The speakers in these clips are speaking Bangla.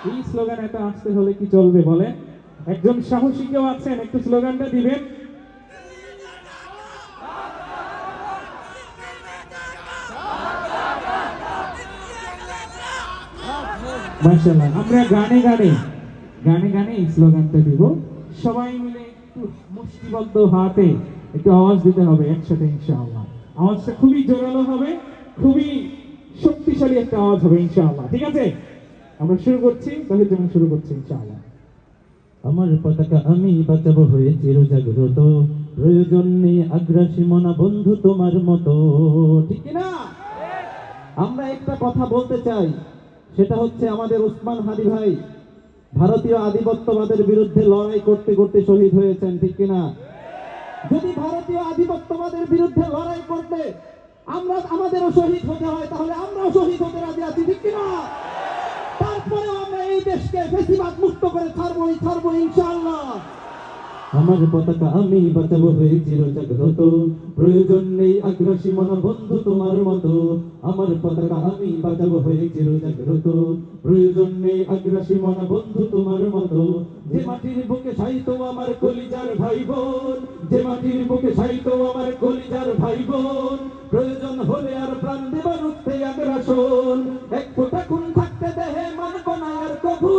এই স্লোগান এত আসতে হলে কি চলবে বলেন? একজন সাহসী কেউ আছেন, একটু স্লোগানটা দিবেন। মাশাআল্লাহ, আমরা গানে গানে গানে গানে এই স্লোগানটা দিব। সবাই মিলে একটু মুষ্টিবদ্ধ হাতে একটু আওয়াজ দিতে হবে একসাথে ইনশাআল্লাহ। আওয়াজটা খুবই জোরালো হবে, খুবই শক্তিশালী একটা আওয়াজ হবে ইনশাআল্লাহ। ঠিক আছে, আমরা শুরু করছি, তাহলে যেমন শুরু করছি ইনশাআল্লাহ। আমার পতাকা আমি বাঁচাবো হয়ে চিরজাগ্রত, প্রয়োজন নেই আগ্রাসী মনা বন্ধু তোমার মতো। ঠিক না? আমরা একটা কথা বলতে চাই, সেটা হচ্ছে আমাদের উসমান হাদি ভাই ভারতীয় আধিপত্যবাদের বিরুদ্ধে লড়াই করতে করতে শহীদ হয়েছেন। ঠিক কিনা? যদি ভারতীয় আধিপত্যবাদের বিরুদ্ধে লড়াই করতে আমাদেরও শহীদ হতে হয়, তাহলে আমরাও শহীদ হতে রাজি আছি। ঠিক কিনা? তারপরেও আমরা এই দেশকে ফ্যাসিবাদ মুক্ত করে ছাড়বো ইনশাআল্লাহ। আমার পতাকা আমি বাঁচাবো হয়ে চিরজাগ্রত, প্রয়োজন নেই আগ্রাসী মনা বন্ধু তোমার মতো। আমার পতাকা আমি বাঁচাবো হয়ে চিরজাগ্রত, প্রয়োজন নেই আগ্রাসী মনা বন্ধু তোমার মতো। যে মাটির বুকে সাইত আমার কলিজার ভাই বোন, যে মাটির বুকে সাইত আমার কলিজার ভাই বোন, প্রয়োজন হলে আর প্রাণ দেবার রুখতে আগ্রাসন। এক ফোঁটা খুন থাকতে দেহে মানব না আর কভু,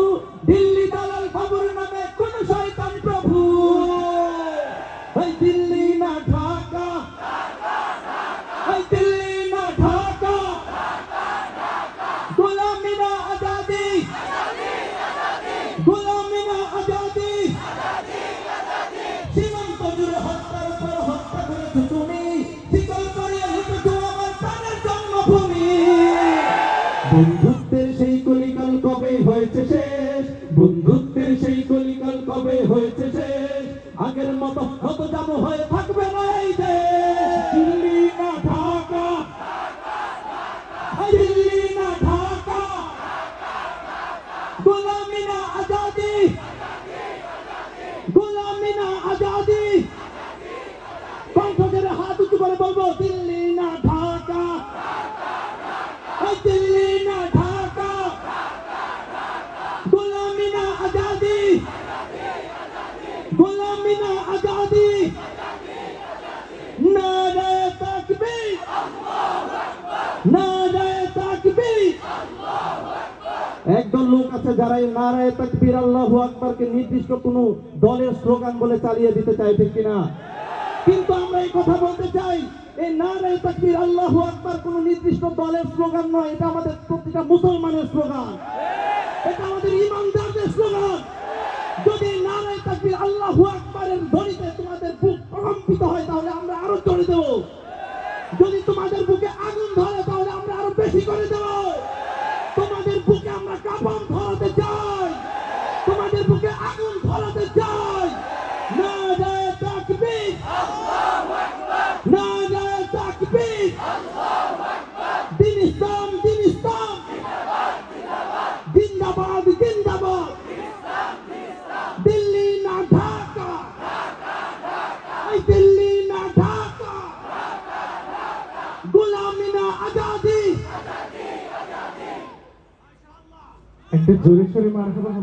দিল্লি দালাল বাবুর নামে কোন শয়তান প্রভু। দিল্লি না ঢাকা, দিল্লি না ঢাকা, গোলামি না আজাদি, গোলামি না আজাদি। সীমান্ত জুড়ে হত্যার পর হত্যা করেছো তুমি, শিকল করে লুটেছো আমার প্রাণের জন্মভূমি। বন্ধুত্বের সেই কলিকাল কবে হয়েছে শেষ, বন্ধুত্বের সেই কলিকাল কবে হয়েছে শেষ। আগের মতো কত যাব হয়ে থাকবে না এই দেশ। দিল্লি না ঢাকা, দিল্লি না ঢাকা, গোলামি না আজাদি, গোলামি না আজাদি। কণ্ঠের হাত উঁচু করে বলবো, দিল্লি না ঢাকা, দিল্লি না ঢাকা, গোলামি না আজাদি, গোলামি না আজাদি। নারায়ে তাকবীর, নারায়ে তাকবীর। একদল লোক আছে যারা এই নারায়ে তাকবীর আল্লাহু আকবারকে নির্দিষ্ট কোন দলের স্লোগান বলে চালিয়ে দিতে চায়। ঠিক কিনা? কিন্তু আমরা এই কথা বলতে চাই, এই নারায়ে তাকবীর আল্লাহু আকবার কোন নির্দিষ্ট দলের স্লোগান নয়, এটা আমাদের প্রতিটা মুসলমানের স্লোগান, এটা আমাদের ঈমানদারদের স্লোগান। যদি নারায়ে তাকবীর আল্লাহু আকবারের ধ্বনিতে তোমাদের বুক প্রকম্পিত হয়, তাহলে আমরা আরো জোরে দেব। যদি তোমাদের বুকে আগুন ধরে, তাহলে আমরা আরো বেশি করে দেব। তোমাদের বুকে আমরা কাঁপন ধরাতে চাই, তোমাদের বুকে আগুন ধরাতে চাই। নারায়ে তাকবীর, আল্লাহু আকবার, নারায়ে তাকবীর, আল্লাহু আকবার। দিন ইসলাম, দিন ইসলাম, জিন্দাবাদ, জিন্দাবাদ, জিন্দাবাদ, জিন্দাবাদ। দিল্লি না ঢাকা, দিল্লি না ঢাকা, গোলামি না আজাদি। একটু জোরে সোরে মারহাবা হবে।